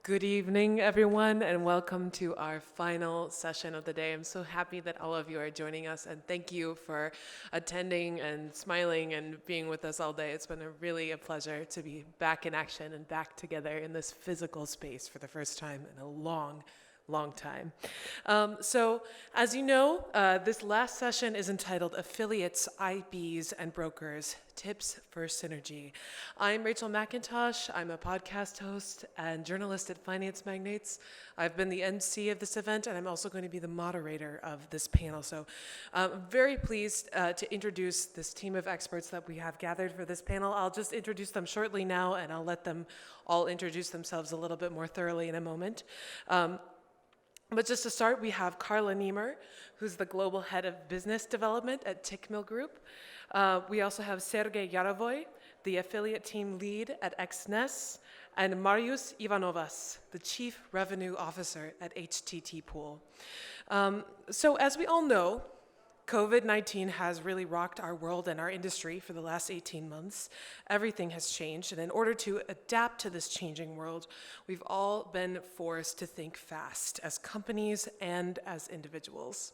Good evening, everyone, and welcome to our final session of the day. I'm so happy that all of you are joining us, and thank you for attending and smiling and being with us all day. It's been really a pleasure to be back in action and back together in this physical space for the first time in a long time. So, as you know, this last session is entitled Affiliates, IBs, and Brokers, Tips for Synergy. I'm Rachel McIntosh. I'm a podcast host and journalist at Finance Magnates. I've been the MC of this event, and I'm also going to be the moderator of this panel. So I'm very pleased to introduce this team of experts that we have gathered for this panel. I'll just introduce them shortly now, and I'll let them all introduce themselves a little bit more thoroughly in a moment. But just to start, we have Carla Nemr, who's the Global Head of Business Development at Tickmill Group. We also have Sergey Yarovoy, the Affiliate Team Lead at XNES, and Marius Ivanovas, the Chief Revenue Officer at Httpool. So as we all know, COVID-19 has really rocked our world and our industry for the last 18 months. Everything has changed, and in order to adapt to this changing world, we've all been forced to think fast as companies and as individuals.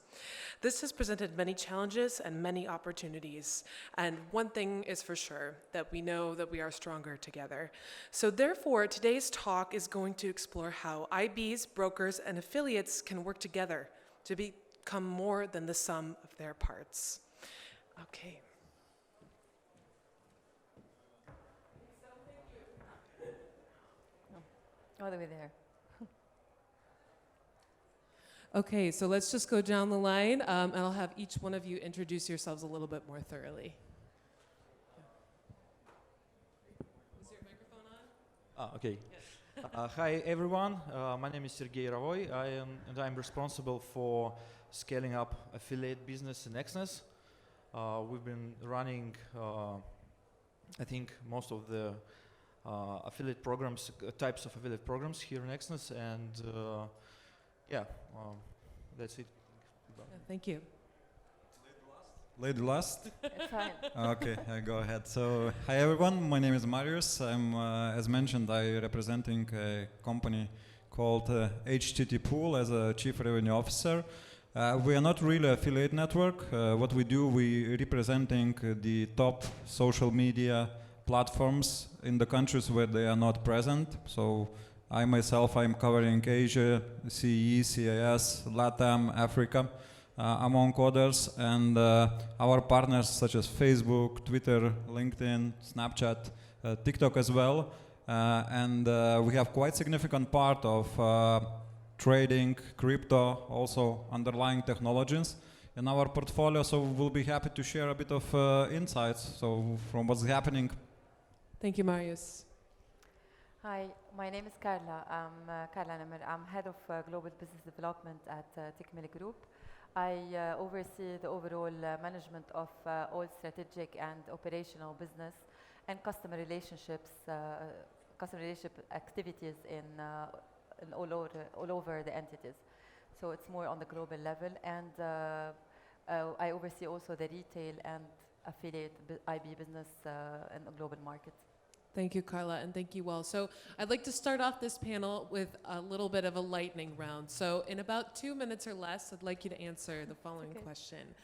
This has presented many challenges and many opportunities, and one thing is for sure, that we know that we are stronger together. So therefore, today's talk is going to explore how IBs, brokers, and affiliates can work together to become more than the sum of their parts. Okay. All the way there. Okay, so let's just go down the line, and I'll have each one of you introduce yourselves a little bit more thoroughly. Is your microphone on? Okay. Yes. Hi everyone, my name is Sergey Yarovoy. I'm responsible for scaling up affiliate business in XNES. We've been running, I think, most of the affiliate programs, types of affiliate programs here in XNES, and that's it. Thank you. Lady last? It's fine. Okay, I go ahead. So, hi everyone, my name is Marius. I'm, as mentioned, I representing a company called Httpool as a Chief Revenue Officer. We are not really affiliate network. What we do, we representing the top social media platforms in the countries where they are not present. So I myself, I'm covering Asia, CE, CIS, LATAM, Africa, among others. And our partners such as Facebook, Twitter, LinkedIn, Snapchat, TikTok as well. And we have quite significant part of trading, crypto, also underlying technologies in our portfolio. So we'll be happy to share a bit of insights from what's happening. Thank you, Marius. Hi, my name is Carla. I'm Carla Nemr. I'm Head of Global Business Development at Tickmill Group. I oversee the overall management of all strategic and operational business and customer relationship activities in all over the entities. So it's more on the global level, and I oversee also the retail and affiliate IB business in the global market. Thank you, Carla, and thank you all. So I'd like to start off this panel with a little bit of a lightning round. So in about 2 minutes or less, I'd like you to answer the following question.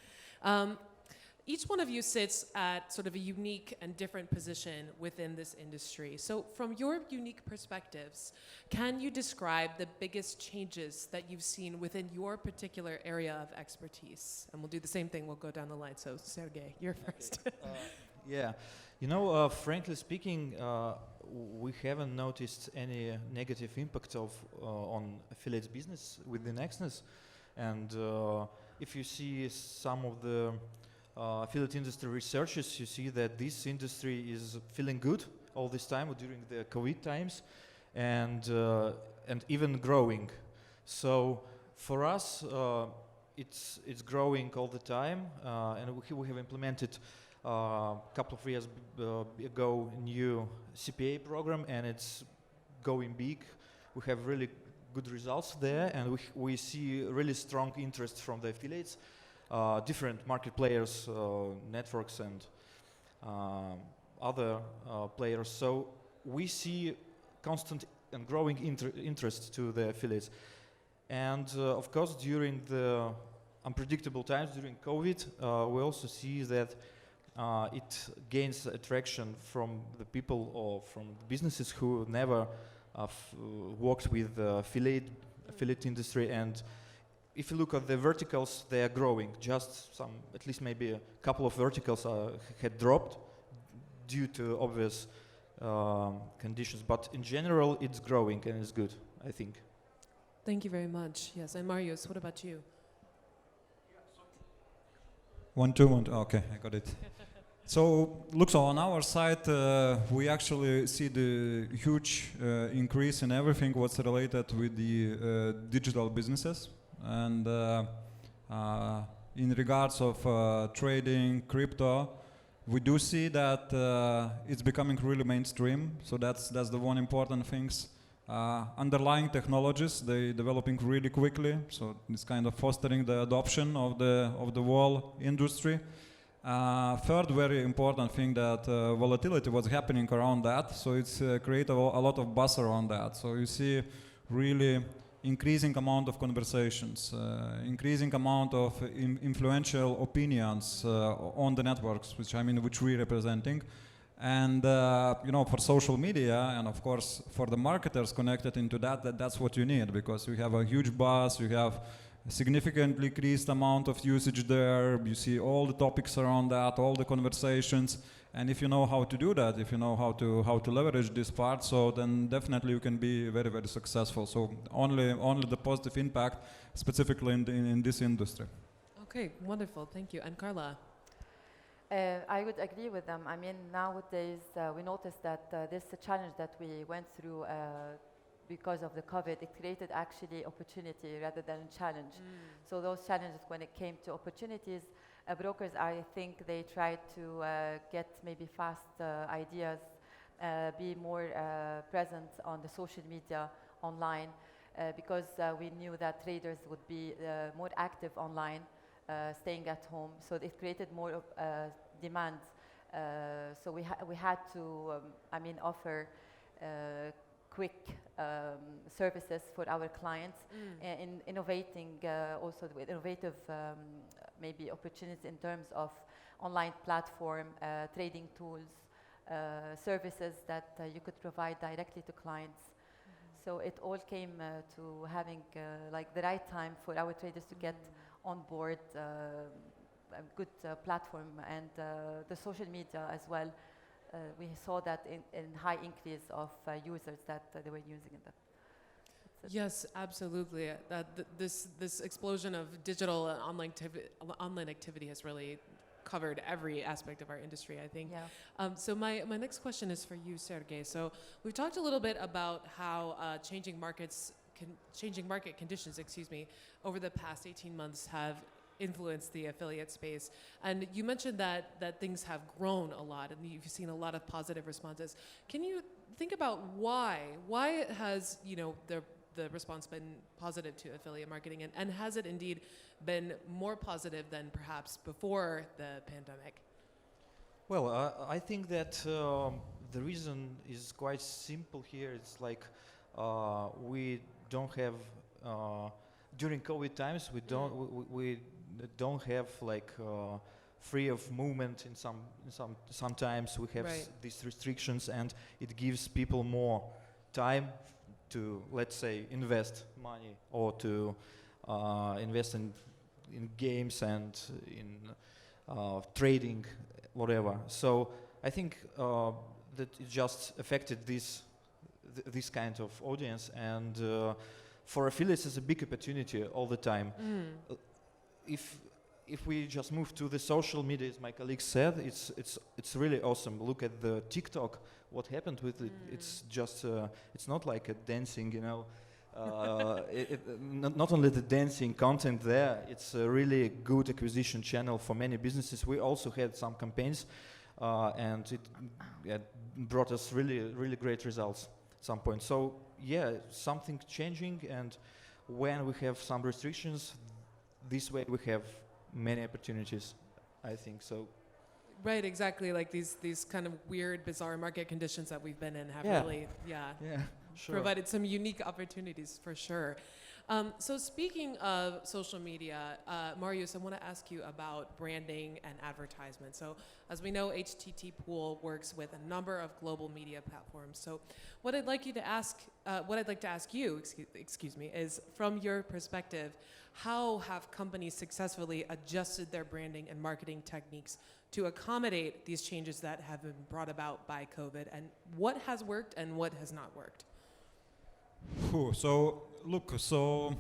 Each one of you sits at sort of a unique and different position within this industry. So from your unique perspectives, can you describe the biggest changes that you've seen within your particular area of expertise? And we'll do the same thing, we'll go down the line. So Sergey, you're first. Yeah, you know, frankly speaking, we haven't noticed any negative impact on affiliates business within XNES. And if you see some of the affiliate industry researches, you see that this industry is feeling good all this time during the COVID times, and even growing. So for us, it's growing all the time, and we have implemented a couple of years ago a new CPA program, and it's going big. We have really good results there, and we see really strong interest from the affiliates, different market players, networks, and other players. So we see constant and growing interest to the affiliates. And of course, during the unpredictable times, during COVID, we also see that it gains attraction from the people or from the businesses who never worked with the affiliate industry. And if you look at the verticals, they are growing. Just some, at least maybe a couple of verticals had dropped due to obvious conditions. But in general, it's growing and it's good, I think. Thank you very much. Yes, and Marius, what about you? 1, 2, 1, 2. Okay, I got it. So, look, so on our side, we actually see the huge increase in everything what's related with the digital businesses. And in regards of trading, crypto, we do see that it's becoming really mainstream. So that's the one important things. Underlying technologies, they developing really quickly. So it's kind of fostering the adoption of the whole industry. Third very important thing that volatility was happening around that, so it's created a lot of buzz around that. So you see really increasing amount of conversations, increasing amount of influential opinions on the networks, which we're representing. And for social media and of course for the marketers connected into that's what you need, because you have a huge buzz, you have significantly increased amount of usage there. You see all the topics around that, all the conversations, and if you know how to do that, if you know how to leverage this part, so then definitely you can be very, very successful. So only the positive impact, specifically in this industry. Okay, wonderful, thank you. And Carla? I would agree with them. I mean, nowadays we noticed that this challenge that we went through because of the COVID, it created actually opportunity rather than challenge. So those challenges, when it came to opportunities, brokers, I think they tried to get maybe fast ideas, be more present on the social media online, because we knew that traders would be more active online, staying at home. So it created more demand. So we had to, offer quick services for our clients, in innovating also with innovative maybe opportunities in terms of online platform, trading tools, services that you could provide directly to clients. So it all came to having like the right time for our traders to get on board a good platform, and the social media as well. We saw that in high increase of users that they were using in that. Yes, absolutely. This explosion of digital and online activity has really covered every aspect of our industry, I think. Yeah. So my next question is for you, Sergey. So we've talked a little bit about how changing market conditions, over the past 18 months have influenced the affiliate space. And you mentioned that things have grown a lot and you've seen a lot of positive responses. Can you think about why? Why has, the response been positive to affiliate marketing, and has it indeed been more positive than perhaps before the pandemic? Well, I think that the reason is quite simple here. It's like we don't have during COVID times we don't have like free of movement in sometimes we have these restrictions, and it gives people more time to, let's say, invest money or to invest in games and in trading, whatever. So I think that it just affected this kind of audience, and for affiliates it's a big opportunity all the time. If we just move to the social media, as my colleague said, it's really awesome. Look at the TikTok. What happened with it? It's just it's not like a dancing, not only the dancing content there. It's a really good acquisition channel for many businesses. We also had some campaigns, and it brought us really great results at some point. So yeah, something changing, and when we have some restrictions, this way we have many opportunities, I think so. Right, exactly. Like these kind of weird, bizarre market conditions that we've been in have really, provided some unique opportunities for sure. So speaking of social media, Marius, I want to ask you about branding and advertisement. So as we know, Httpool works with a number of global media platforms. So what I'd like to ask you, excuse me, is from your perspective, how have companies successfully adjusted their branding and marketing techniques to accommodate these changes that have been brought about by COVID, and what has worked and what has not worked? So look, so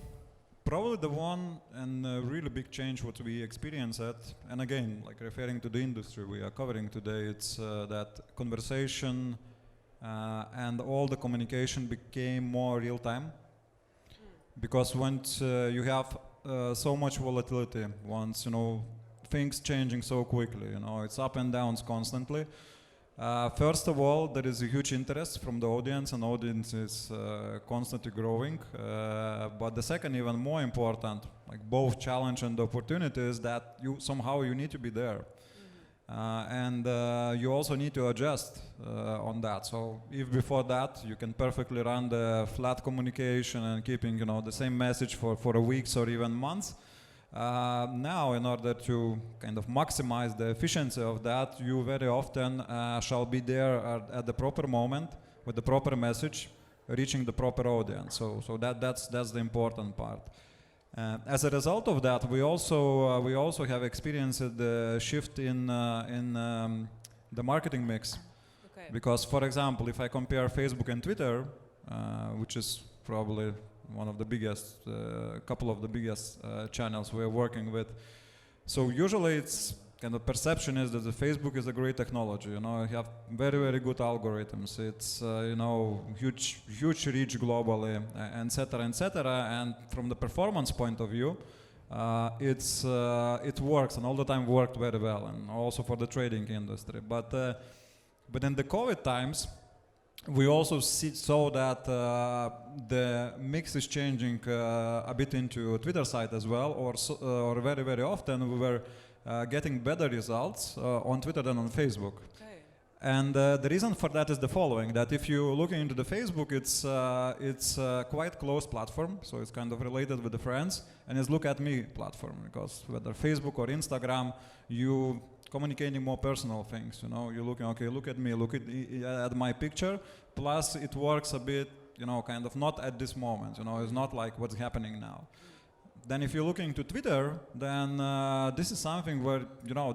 probably the one and really big change what we experience at, and again, like referring to the industry we are covering today, it's that conversation and all the communication became more real time. Because once you have so much volatility, once things changing so quickly, it's up and downs constantly. First of all, there is a huge interest from the audience, and audience is constantly growing. But the second, even more important, like both challenge and opportunity, is that you need to be there. And you also need to adjust on that. So if before that you can perfectly run the flat communication and keeping the same message for weeks or even months, now in order to kind of maximize the efficiency of that, you very often shall be there at the proper moment with the proper message, reaching the proper audience. So that's the important part. As a result of that, we also have experienced the shift in the marketing mix. Okay. Because, for example, if I compare Facebook and Twitter, which is probably one of the biggest, couple of the biggest channels we're working with, so usually it's kind of perception is that the Facebook is a great technology. You have very, very good algorithms. It's huge reach globally, etc., etc. And from the performance point of view, it works and all the time worked very well, and also for the trading industry. But in the COVID times, we also saw that the mix is changing a bit into Twitter side as well, or very, very often we were getting better results on Twitter than on Facebook. Okay. And the reason for that is the following, that if you look into the Facebook, it's quite close platform, so it's kind of related with the friends, and it's look at me platform, because whether Facebook or Instagram, you communicating more personal things, you're looking, okay, look at me, look at my picture, plus it works a bit, kind of not at this moment, it's not like what's happening now. Then if you're looking to Twitter, then this is something where,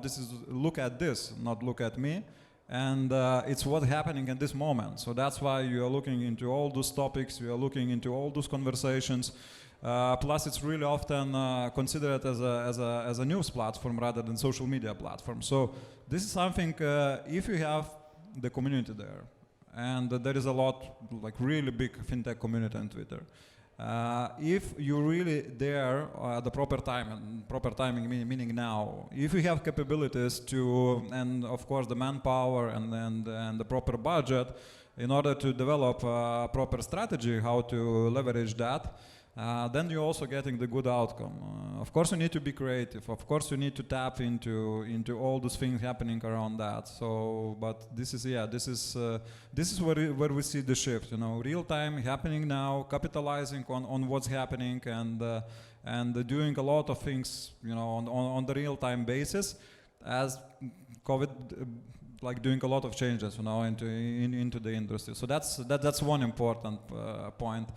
this is look at this, not look at me. And it's what's happening at this moment. So that's why you are looking into all those topics, you are looking into all those conversations. Plus it's really often considered as a news platform rather than social media platform. So this is something, if you have the community there, and there is a lot, like really big fintech community on Twitter. If you're really there at the proper time, and proper timing meaning now, if you have capabilities to, and of course the manpower and the proper budget in order to develop a proper strategy how to leverage that, then you're also getting the good outcome. Of course you need to be creative, of course you need to tap into all those things happening around that. So, but this is where we see the shift, real time happening now, capitalizing on what's happening, and doing a lot of things, on the real time basis, as COVID like doing a lot of changes, into the industry. So that's one important point.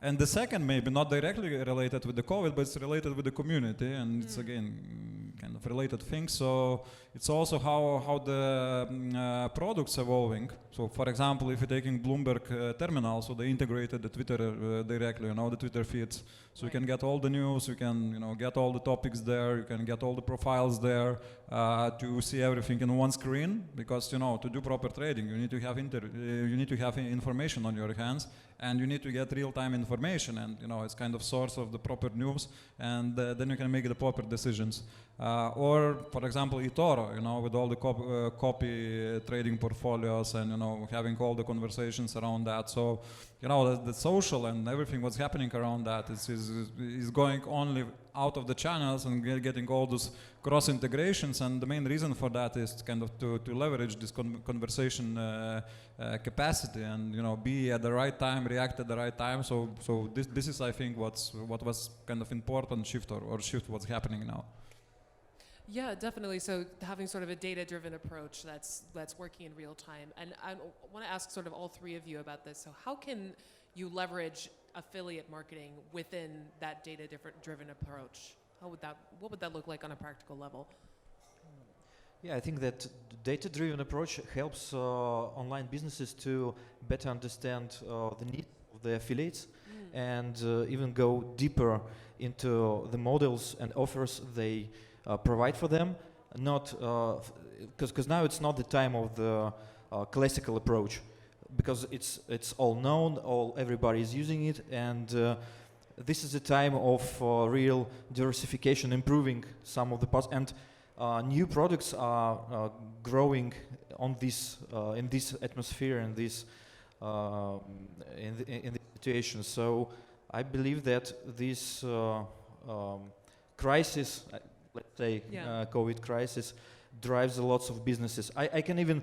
And the second, maybe not directly related with the COVID, but it's related with the community, and it's again kind of related things. So it's also how the products evolving. So for example, if you're taking Bloomberg terminal, so they integrated the Twitter directly, the Twitter feeds. So you can get all the news, you can get all the topics there, you can get all the profiles there, to see everything in one screen. Because to do proper trading, you need to have information on your hands, and you need to get real-time information, and it's kind of source of the proper news, and then you can make the proper decisions. Or, for example, eToro, with all the copy trading portfolios and, having all the conversations around that. So, the social and everything what's happening around that is going only out of the channels and getting all those cross integrations. And the main reason for that is kind of to leverage this conversation capacity and, be at the right time, react at the right time. So this is, I think, what was kind of important shift or shift what's happening now. Yeah, definitely. So having sort of a data-driven approach that's working in real time. And I want to ask sort of all three of you about this. So how can you leverage affiliate marketing within that data-driven approach? What would that look like on a practical level? Yeah, I think that data-driven approach helps online businesses to better understand the needs of the affiliates and even go deeper into the models and offers they provide for them. Not because now it's not the time of the classical approach, because it's all known, everybody is using it, and this is a time of real diversification, improving some of the parts, and new products are growing on this in this atmosphere and this in the situation. So I believe that this crisis, let's say COVID crisis, drives a lot of businesses. I can even,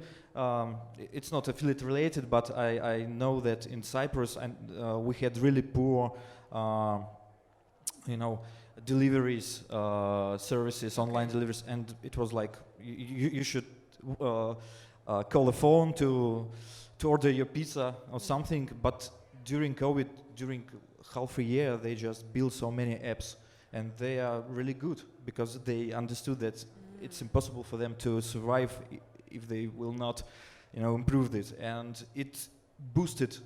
it's not affiliate related, but I know that in Cyprus we had really poor, deliveries, services, online deliveries, and it was like you should call a phone to order your pizza or something. But during COVID, during half a year, they just built so many apps, and they are really good because they understood that it's impossible for them to survive if they will not, improve this, and it boosted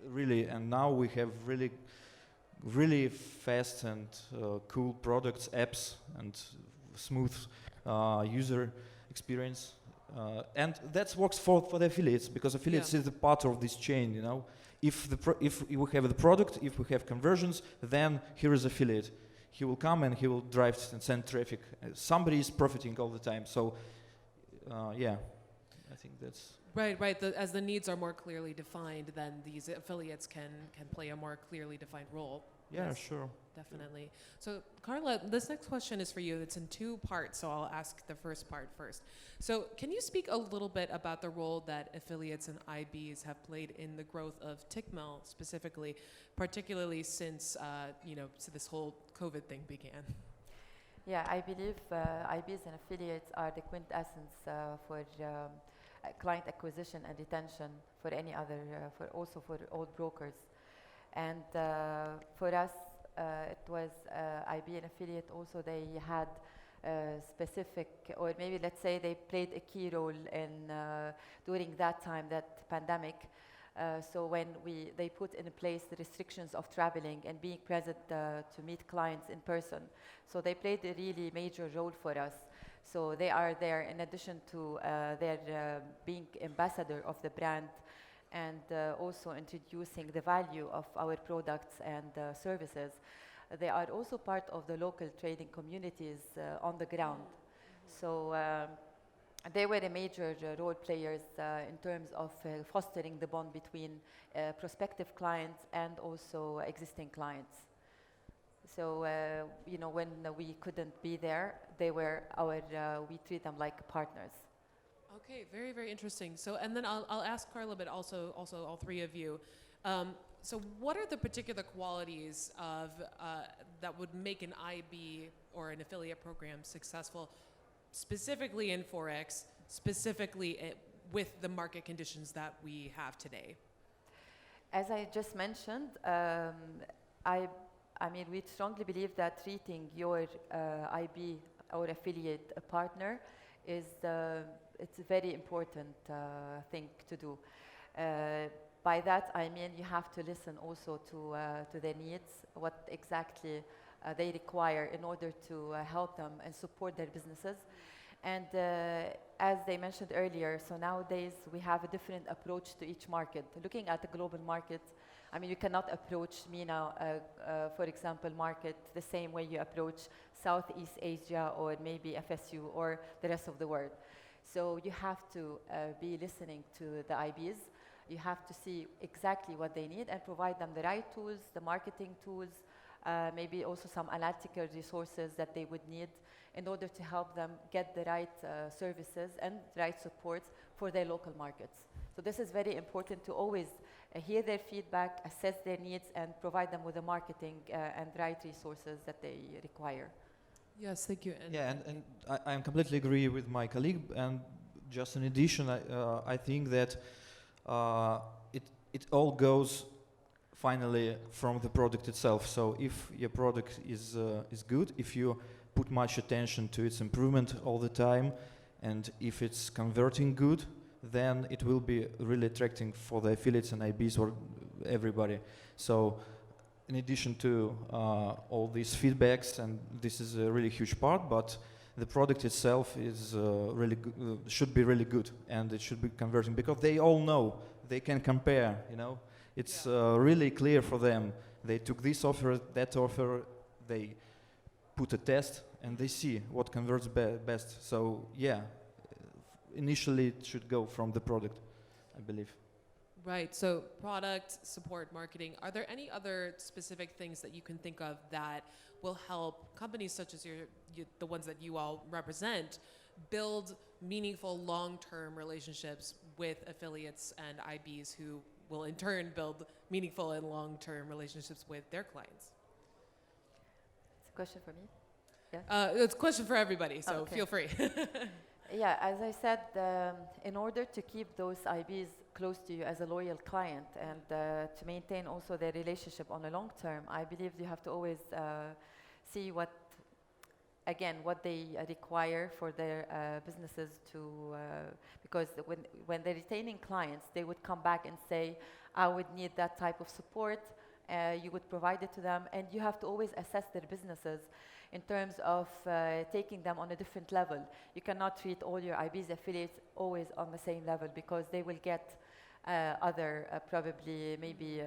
really. And now we have really fast and cool products, apps, and smooth user experience, and that works for the affiliates, because affiliates is a part of this chain. If we have the product, if we have conversions, then here is affiliate. He will come and he will drive and send traffic. Somebody is profiting all the time. So, I think that's right. As the needs are more clearly defined, then these affiliates can play a more clearly defined role. Yeah, Yes, sure. definitely. So, Carla, this next question is for you. It's in two parts, so I'll ask the first part first. So, can you speak a little bit about the role that affiliates and IBs have played in the growth of Tickmill specifically, particularly since so this whole COVID thing began? Yeah, I believe IBs and affiliates are the quintessence for client acquisition and retention for any other, for all brokers. And for us, it was IB and affiliate also. They had specific, or maybe let's say they played a key role in during that time, that pandemic. So when they put in place the restrictions of traveling and being present to meet clients in person. So they played a really major role for us. So they are there in addition to their being ambassador of the brand, and also introducing the value of our products and services. They are also part of the local trading communities on the ground. So they were a major role players in terms of fostering the bond between prospective clients and also existing clients. So, when we couldn't be there, they were we treat them like partners. Okay, very, very interesting. So, and then I'll ask Carla, but also all three of you. So what are the particular qualities of that would make an IB or an affiliate program successful, specifically in Forex, specifically with the market conditions that we have today? As I just mentioned, I mean, we strongly believe that treating your IB or affiliate partner is it's a very important thing to do. By that I mean you have to listen also to their needs, what exactly they require in order to help them and support their businesses. And as they mentioned earlier, so nowadays we have a different approach to each market. Looking at the global market, I mean, you cannot approach MENA, for example, market the same way you approach Southeast Asia or maybe FSU or the rest of the world. So you have to be listening to the IBs. You have to see exactly what they need and provide them the right tools, the marketing tools, maybe also some analytical resources that they would need in order to help them get the right services and the right support for their local markets. So this is very important to always hear their feedback, assess their needs, and provide them with the marketing and right resources that they require. Yes, thank you. And Yeah, and I completely agree with my colleague. And just in addition, I think that it all goes finally from the product itself. So if your product is good, if you put much attention to its improvement all the time, and if it's converting good, then it will be really attracting for the affiliates and IBs or everybody. So in addition to all these feedbacks, and this is a really huge part, but the product itself is really should be really good, and it should be converting, because they all know, they can compare, you know. It's really clear for them. They took this offer, that offer, they put a test, and they see what converts best. So yeah, initially it should go from the product, I believe. right, so product, support, marketing. Are there any other specific things that you can think of that will help companies such as the ones that you all represent build meaningful long-term relationships with affiliates and IBs who will in turn build meaningful and long-term relationships with their clients? It's a question for me? Yeah. It's a question for everybody, so Okay. feel free. Yeah, as I said, in order to keep those IBs close to you as a loyal client and to maintain also their relationship on a long term, I believe you have to always see what they require for their businesses to, because when they're retaining clients, they would come back and say, I would need that type of support. You would provide it to them, and you have to always assess their businesses in terms of taking them on a different level. You cannot treat all your IBs affiliates always on the same level, because they will get other probably maybe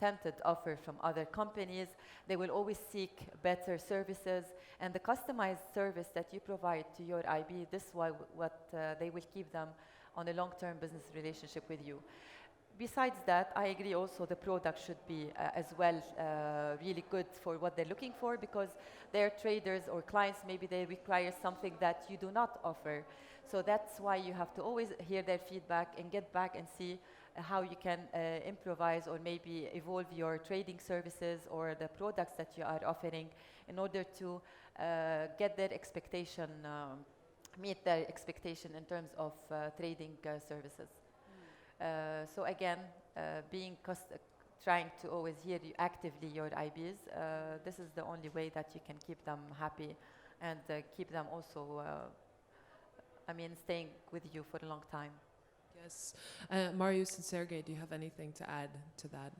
tempted offer from other companies. They will always seek better services, and the customized service that you provide to your IB, this is what they will keep them on a long-term business relationship with you. Besides that, I agree also the product should be as well really good for what they're looking for, because their traders or clients, maybe they require something that you do not offer. So that's why you have to always hear their feedback and get back and see how you can improvise or maybe evolve your trading services or the products that you are offering in order to get their expectation, meet their expectation in terms of trading services. So again, trying to always hear you actively your IBs, this is the only way that you can keep them happy and keep them also, staying with you for a long time. Yes. Marius and Sergey, do you have anything to add to that?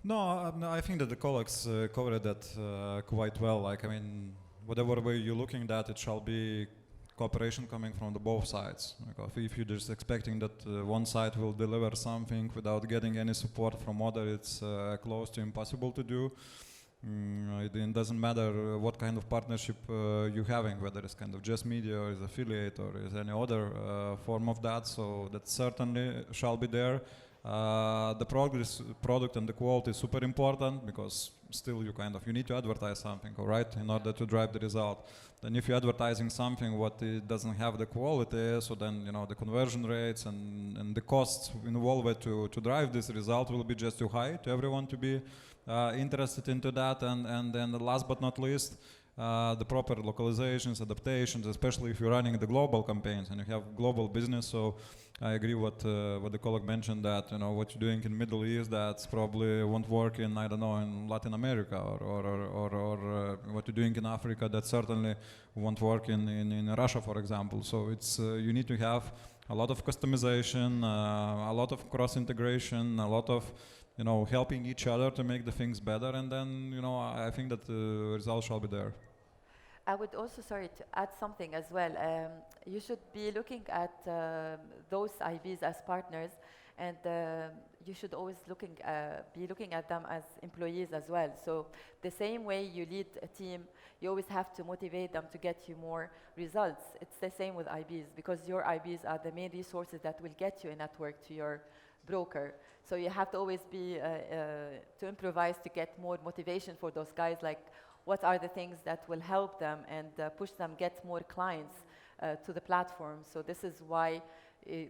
No, I think that the colleagues covered that quite well. Whatever way you're looking at, it shall be cooperation coming from the both sides. If you're just expecting that one side will deliver something without getting any support from other, it's close to impossible to do. It doesn't matter what kind of partnership you're having, whether it's kind of just media or is affiliate or is any other form of that. So that certainly shall be there. The product and the quality is super important, because still you need to advertise something, all right, in order to drive the result. Then if you're advertising something what it doesn't have the quality, so then the conversion rates and the costs involved to drive this result will be just too high to everyone to be interested into that. And then last but not least, the proper localizations, adaptations, especially if you're running the global campaigns and you have global business. So I agree what the colleague mentioned, that what you're doing in Middle East, that's probably won't work in, I don't know, in Latin America, or what you're doing in Africa, that certainly won't work in Russia, for example. So it's you need to have a lot of customization, a lot of cross integration, a lot of helping each other to make the things better, and then I think that the result shall be there. I would also, to add something as well. You should be looking at those IBs as partners and you should always be looking at them as employees as well. So the same way you lead a team, you always have to motivate them to get you more results. It's the same with IBs, because your IBs are the main resources that will get you a network to your broker. So you have to always be to improvise to get more motivation for those guys, like what are the things that will help them and push them get more clients to the platform. So this is why,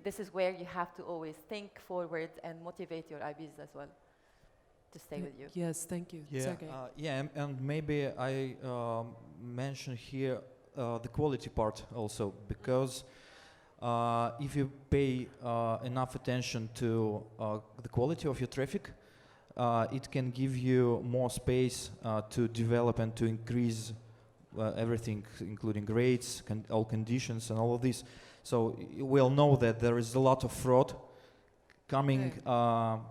this is where you have to always think forward and motivate your IBs as well to stay with you. Yes, thank you. Yeah, Sergey. and maybe I mention here the quality part also, because if you pay enough attention to the quality of your traffic, it can give you more space to develop and to increase everything, including rates, all conditions and all of this. So we all know that there is a lot of fraud coming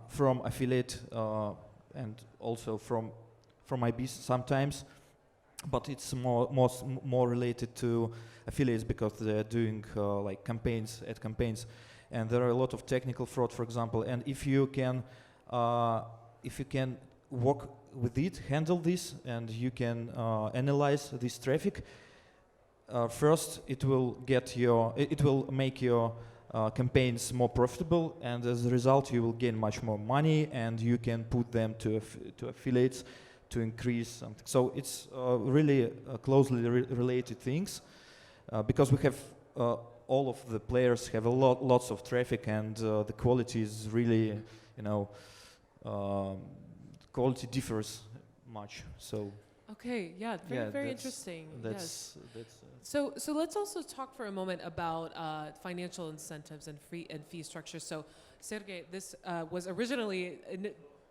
from affiliate and also from IBs sometimes, but it's more related to affiliates because they're doing like ad campaigns, and there are a lot of technical fraud, for example. And if you can work with it, handle this, and you can analyze this traffic, first it will make your campaigns more profitable, and as a result you will gain much more money, and you can put them to affiliates to increase something. So it's really closely related things, because we have all of the players have lots of traffic, and the quality is really, quality differs much. So Okay, yeah, very interesting. That's So let's also talk for a moment about financial incentives and fee structure. So Sergey, this was originally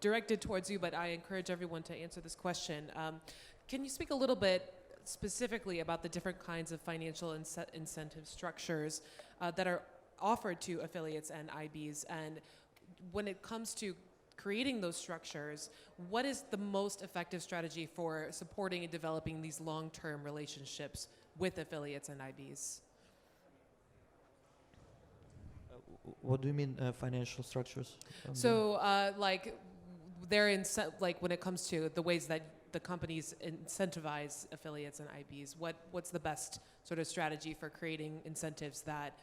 directed towards you, but I encourage everyone to answer this question. Can you speak a little bit specifically about the different kinds of financial incentive structures that are offered to affiliates and IBs? And when it comes to creating those structures, what is the most effective strategy for supporting and developing these long-term relationships with affiliates and IBs? What do you mean financial structures? So like when it comes to the ways that the companies incentivize affiliates and IBs, what's the best sort of strategy for creating incentives that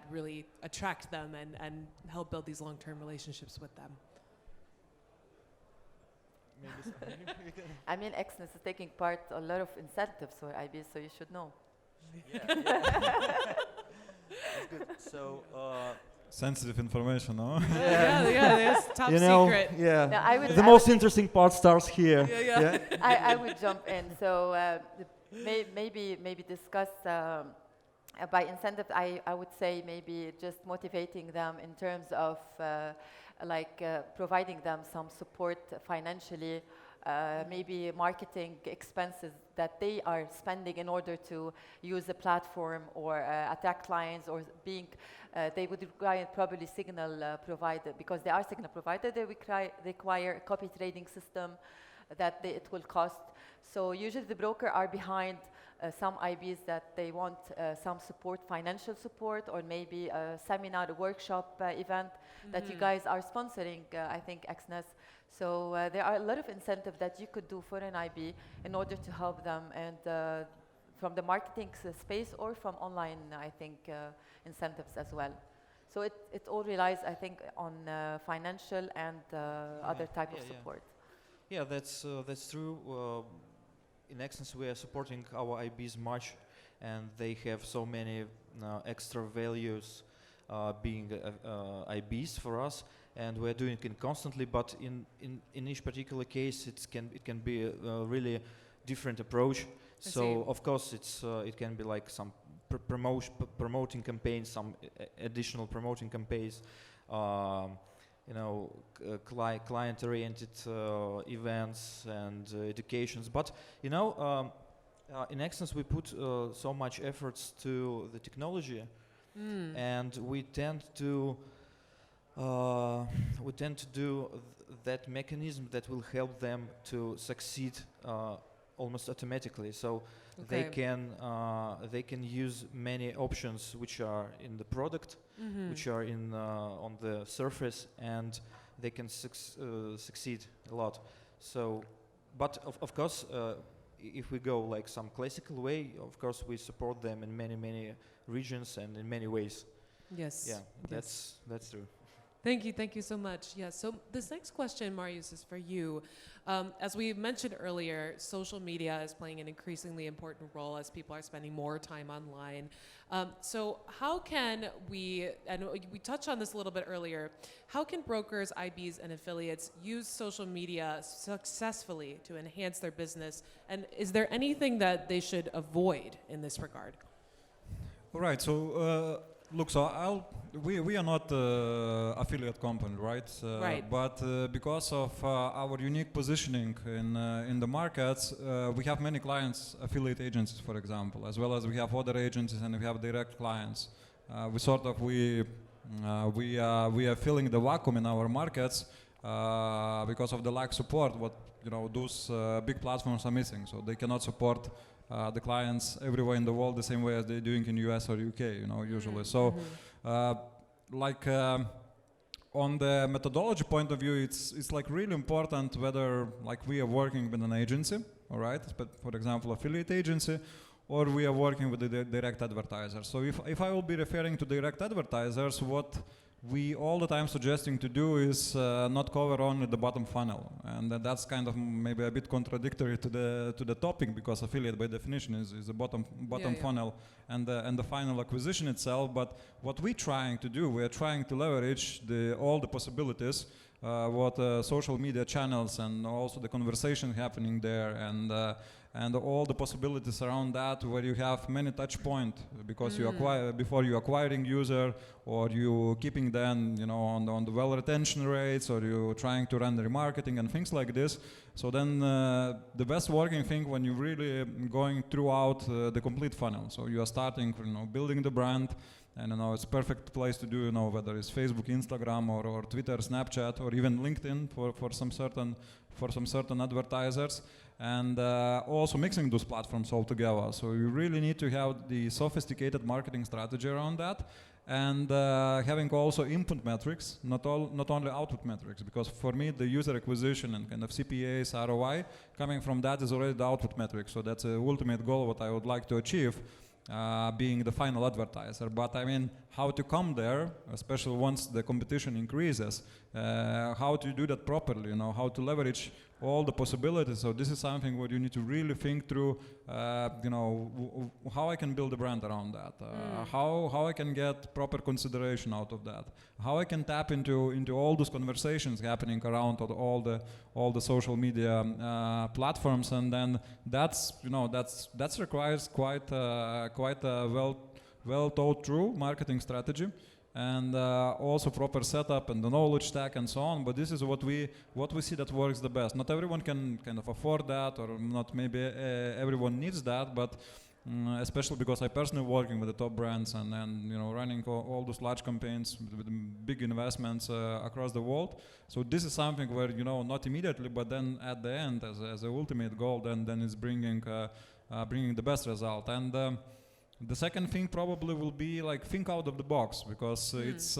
really attract them and help build these long-term relationships with them? I mean, Exness is taking part a lot of incentives for IBs, so you should know. That's good. So sensitive information, no? That's top secret. Yeah. No, I would- the I most would- interesting part starts here. Yeah. I would jump in. So maybe discuss by incentive. I would say maybe just motivating them in terms of providing them some support financially, maybe marketing expenses that they are spending in order to use the platform or attract clients, or they would require probably signal provider, because they are signal provider. They require a copy trading system that it will cost. So usually the broker are behind some IBs that they want some support, financial support, or maybe a seminar, a workshop event that you guys are sponsoring, I think, Exness. So there are a lot of incentives that you could do for an IB in order to help them, and from the marketing space or from online, I think, incentives as well. So it all relies, I think, on financial and other type of support. Yeah, that's true. In Exness, we are supporting our IBs much, and they have so many extra values being IBs for us, and we're doing it constantly. But in each particular case, it can be a really different approach. So of course, it can be like some promoting campaigns, some additional promoting campaigns. Client-oriented events and educations. But in Exness we put so much efforts to the technology, and we tend to do that mechanism that will help them to succeed almost automatically. So Okay. they can use many options which are in the product, which are in on the surface, and they can succeed a lot. So, but of course, if we go like some classical way, of course we support them in many regions and in many ways. Yes. Yeah, Yes. that's true. Thank you so much. Yeah, so this next question, Marius, is for you. As we mentioned earlier, social media is playing an increasingly important role as people are spending more time online. So how can we, and we touched on this a little bit earlier, how can brokers, IBs, and affiliates use social media successfully to enhance their business? And is there anything that they should avoid in this regard? All right. So look, we are not affiliate company, right? Right. But because of our unique positioning in the markets, we have many clients, affiliate agencies, for example, as well as we have other agencies and we have direct clients. We are filling the vacuum in our markets because of the lack support. What those big platforms are missing, so they cannot support the clients everywhere in the world the same way as they're doing in US or UK, usually. So, on the methodology point of view, it's like really important whether like we are working with an agency, all right, but for example, affiliate agency, or we are working with the direct advertisers. So if I will be referring to direct advertisers, what we all the time suggesting to do is not cover only the bottom funnel, and that's kind of maybe a bit contradictory to the topic, because affiliate by definition is the bottom funnel and the final acquisition itself. But what we're trying to do, we're trying to leverage all the possibilities what social media channels and also the conversation happening there, and all the possibilities around that, where you have many touch points, because you acquire before you acquiring user, or you keeping them on the well retention rates, or you trying to run the remarketing and things like this. So then the best working thing when you really going throughout the complete funnel. So you are starting building the brand, and it's a perfect place to do whether it's Facebook, Instagram, or Twitter, Snapchat, or even LinkedIn for some certain advertisers. And also mixing those platforms all together. So you really need to have the sophisticated marketing strategy around that, and having also input metrics, not only output metrics, because for me the user acquisition and kind of CPAs, ROI, coming from that is already the output metric. So that's the ultimate goal what I would like to achieve, being the final advertiser. But I mean, how to come there, especially once the competition increases, how to do that properly, how to leverage all the possibilities. So this is something where you need to really think through, how I can build a brand around that, how I can get proper consideration out of that, how I can tap into all those conversations happening around all the social media platforms, and then that's requires quite a well thought through marketing strategy, and also proper setup and the knowledge stack and so on. But this is what we see that works the best. Not everyone can kind of afford that, or not maybe everyone needs that, but especially because I personally working with the top brands and running all those large campaigns with big investments across the world. So this is something where not immediately, but then at the end as a ultimate goal, then it's bringing the best result. And the second thing probably will be like think out of the box, because it's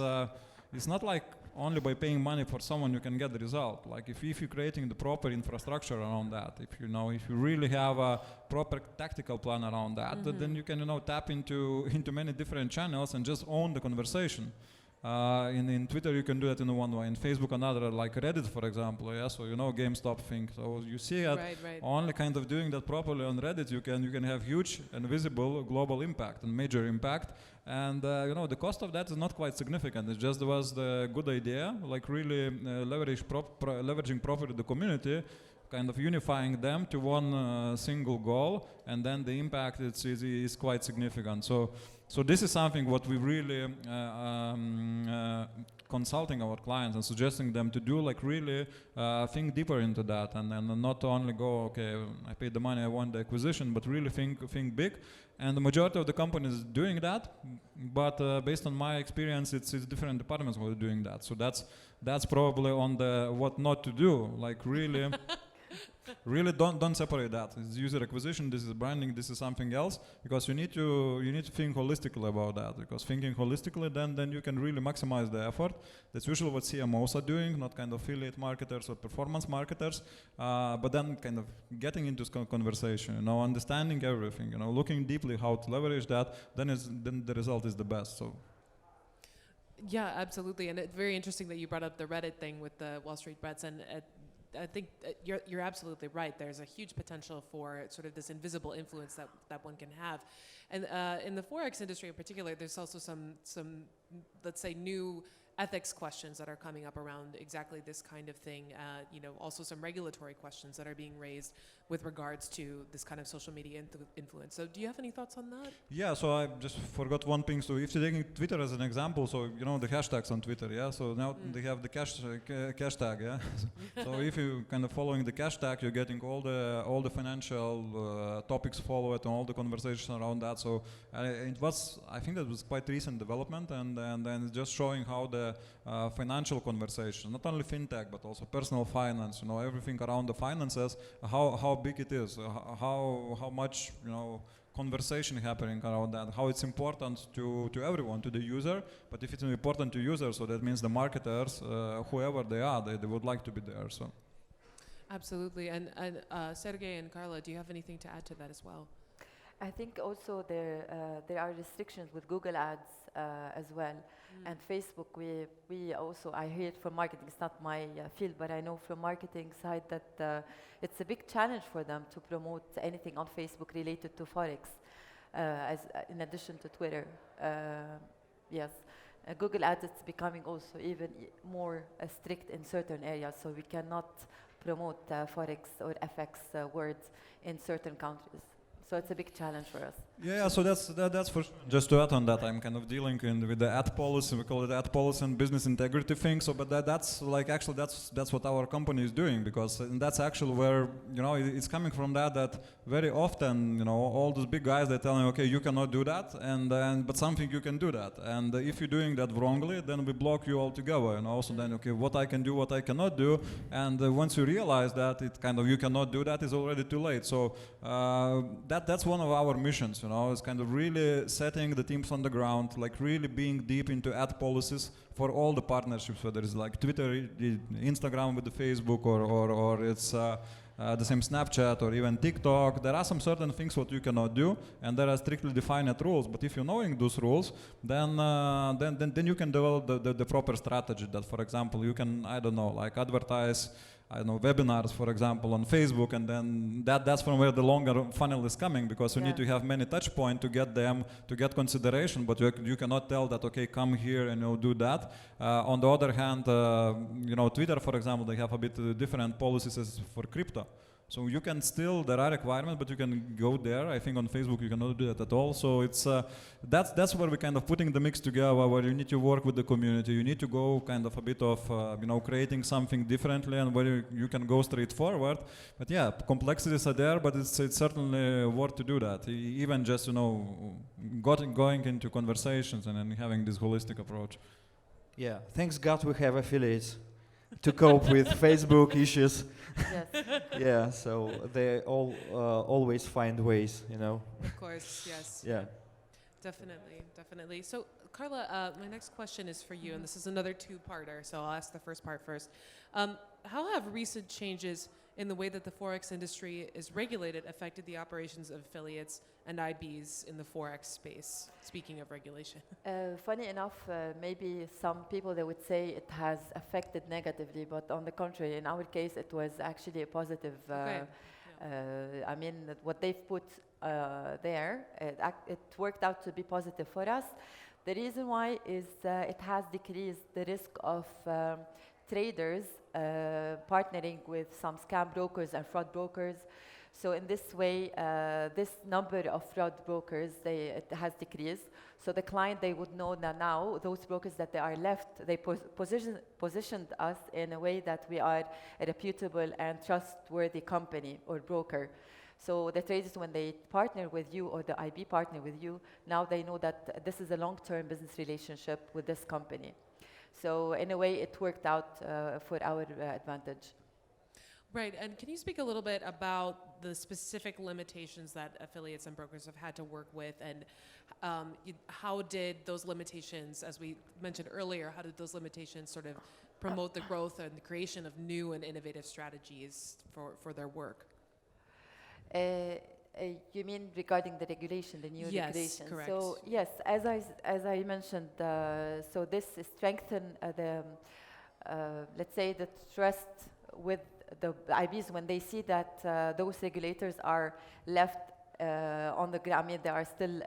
not like only by paying money for someone you can get the result. Like if you're creating the proper infrastructure around that, if you really have a proper tactical plan around that, then you can tap into many different channels and just own the conversation. In Twitter you can do that in one way, in Facebook another, like Reddit for example, so GameStop thing. So you see it only kind of doing that properly on Reddit, you can have huge and visible global impact and major impact, and the cost of that is not quite significant. It just was the good idea, like really leveraging properly the community, kind of unifying them to one single goal, and then the impact is quite significant. So this is something what we really consulting our clients and suggesting them to do, like really think deeper into that, and not only go, okay, I paid the money, I want the acquisition, but really think big. And the majority of the companies doing that, but based on my experience, it's different departments who are doing that. So that's probably on the what not to do, like really really don't separate that. It's user acquisition, this is branding, this is something else, because you need to think holistically about that, because thinking holistically, then you can really maximize the effort. That's usually what CMOs are doing, not kind of affiliate marketers or performance marketers, but then kind of getting into conversation, understanding everything, looking deeply how to leverage that, then the result is the best. So. Yeah, absolutely, and it's very interesting that you brought up the Reddit thing with the Wall Street bets, and I think you're absolutely right. There's a huge potential for sort of this invisible influence that one can have, and in the Forex industry in particular, there's also some let's say new ethics questions that are coming up around exactly this kind of thing. Also some regulatory questions that are being raised with regards to this kind of social media influence. So do you have any thoughts on that? Yeah, so I just forgot one thing. So if you're taking Twitter as an example, so the hashtags on Twitter, yeah? So now they have the cash tag, yeah? So if you kind of following the cash tag, you're getting all the financial topics followed and all the conversation around that. So I think that was quite recent development, and then just showing how the financial conversation, not only fintech, but also personal finance, everything around the finances, how big it is, how much, conversation happening around that, how it's important to everyone, to the user. But if it's important to users, so that means the marketers, whoever they are, they would like to be there. So. Absolutely, and Sergey and Carla, do you have anything to add to that as well? I think also there are restrictions with Google Ads as well. And Facebook, we also, I hear it from marketing, it's not my field, but I know from marketing side that it's a big challenge for them to promote anything on Facebook related to Forex, in addition to Twitter. Yes, Google Ads, it's becoming also even more strict in certain areas, so we cannot promote Forex or FX words in certain countries. So it's a big challenge for us. Yeah, so that's for sure. Just to add on that, I'm kind of dealing with the ad policy. We call it ad policy and business integrity thing. So, but that's like actually that's what our company is doing, because that's actually where it's coming from that very often all those big guys, they're telling, okay, you cannot do that, but something you can do that, and if you're doing that wrongly, then we block you altogether. So then okay, what I can do, what I cannot do, and once you realize that it kind of you cannot do that, is already too late. So that's one of our missions. It's kind of really setting the teams on the ground, like really being deep into ad policies for all the partnerships, whether it's like Twitter, Instagram with the Facebook, or it's the same Snapchat or even TikTok. There are some certain things what you cannot do, and there are strictly defined rules. But if you're knowing those rules, then you can develop the proper strategy. That, for example, you can like advertise. Webinars, for example, on Facebook, and then that's from where the longer funnel is coming, because you need to have many touch points to get them to get consideration, but you cannot tell that, okay, come here and do that. On the other hand, Twitter, for example, they have a bit different policies as for crypto. So you can still, there are requirements, but you can go there. I think on Facebook you cannot do that at all. So it's that's where we kind of putting the mix together, where you need to work with the community. You need to go kind of a bit of creating something differently, and where you can go straight forward. But yeah, complexities are there, but it's certainly worth to do that. Even just going into conversations and then having this holistic approach. Yeah, thanks God we have affiliates to cope with Facebook issues. Yes. Yeah, so they always find ways, Of course, yes. Yeah. Definitely. So, Carla, my next question is for you, and this is another two-parter, so I'll ask the first part first. How have recent changes in the way that the Forex industry is regulated affected the operations of affiliates and IBs in the Forex space, speaking of regulation? Funny enough, maybe some people, they would say it has affected negatively, but on the contrary, in our case, it was actually a positive. Okay. I mean, what they've put there, it worked out to be positive for us. The reason why is it has decreased the risk of traders partnering with some scam brokers and fraud brokers. So in this way, this number of fraud brokers, it has decreased. So the client, they would know that now those brokers that they are left, they positioned us in a way that we are a reputable and trustworthy company or broker. So the traders, when they partner with you or the IB partner with you, now they know that this is a long-term business relationship with this company. So in a way, it worked out for our advantage. Right, and can you speak a little bit about the specific limitations that affiliates and brokers have had to work with, and how did those limitations, as we mentioned earlier, how did those limitations sort of promote the growth and the creation of new and innovative strategies for their work? You mean regarding the regulation, the new Yes, regulation? correct. So yes, as I mentioned, so this strengthen the let's say the trust with the IBs when they see that those regulators are left on the ground. I mean, they are still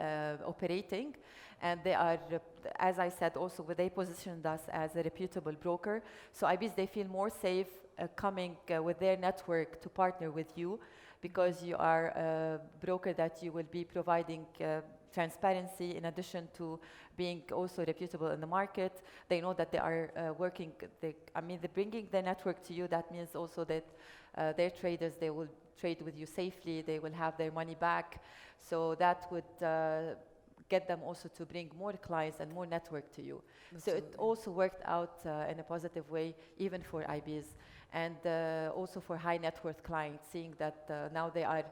operating, and they are, as I said, also they positioned us as a reputable broker. So IBs, they feel more safe coming with their network to partner with you, because you are a broker that you will be providing transparency in addition to being also reputable in the market. They know that they are working, they're bringing their network to you. That means also that their traders, they will trade with you safely, they will have their money back. So that would get them also to bring more clients and more network to you. Absolutely. So it also worked out in a positive way, even for IBs. And also for high net worth clients, seeing that now they are,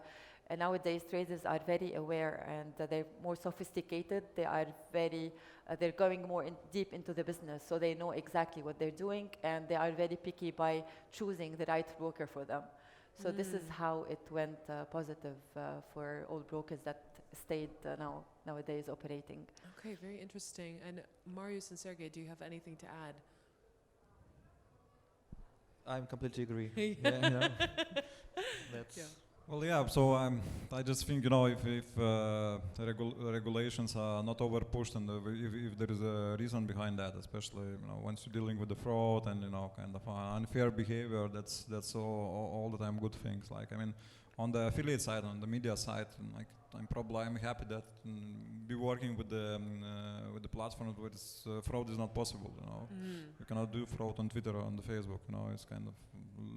nowadays traders are very aware, and they're more sophisticated. They are very, they're going more deep into the business, so they know exactly what they're doing, and they are very picky by choosing the right broker for them. So this is how it went positive for all brokers that stayed nowadays operating. Okay, very interesting. And Marius and Sergey, do you have anything to add? I completely agree. Yeah. That's Yeah. Well, yeah. So I just think, you know, if regulations are not over pushed, and if there is a reason behind that, especially, you know, once you're dealing with the fraud and, you know, kind of unfair behavior, that's all the time good things. Like, I mean, on the affiliate side, on the media side, like, I'm happy that be working with the platforms where fraud is not possible. You know, you cannot do fraud on Twitter or on the Facebook. You know, it's kind of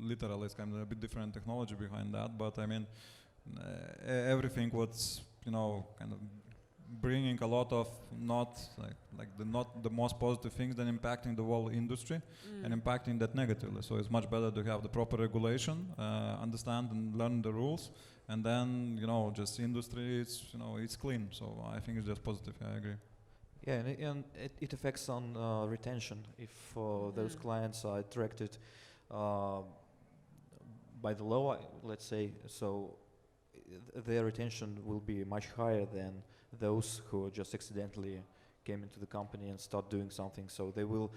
literally, it's kind of a bit different technology behind that. But I mean, everything what's, you know, kind of bringing a lot of not the most positive things, then impacting the whole industry and impacting that negatively. So it's much better to have the proper regulation, understand and learn the rules, and then, you know, just industry, it's, you know, it's clean. So I think it's just positive. I agree. Yeah, and it affects on retention. If those clients are attracted by the law, let's say, so their retention will be much higher than those who just accidentally came into the company and start doing something. So they will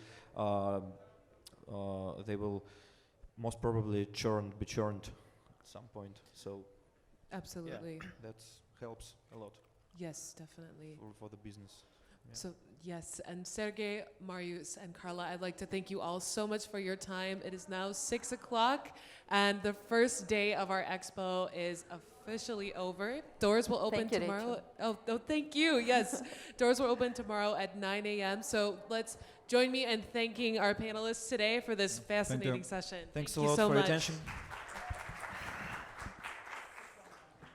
most probably be churned at some point. So Absolutely. yeah, that helps a lot Yes, definitely. for the business. Yeah. So yes, and Sergey, Marius, and Carla, I'd like to thank you all so much for your time. It is now 6 o'clock, and the first day of our expo is officially over. Doors will open Thank you, tomorrow. Rachel. Oh, thank you. Yes, doors will open tomorrow at 9 a.m. So let's join me in thanking our panelists today for this fascinating session. Thanks Thank a you lot so for much. your attention.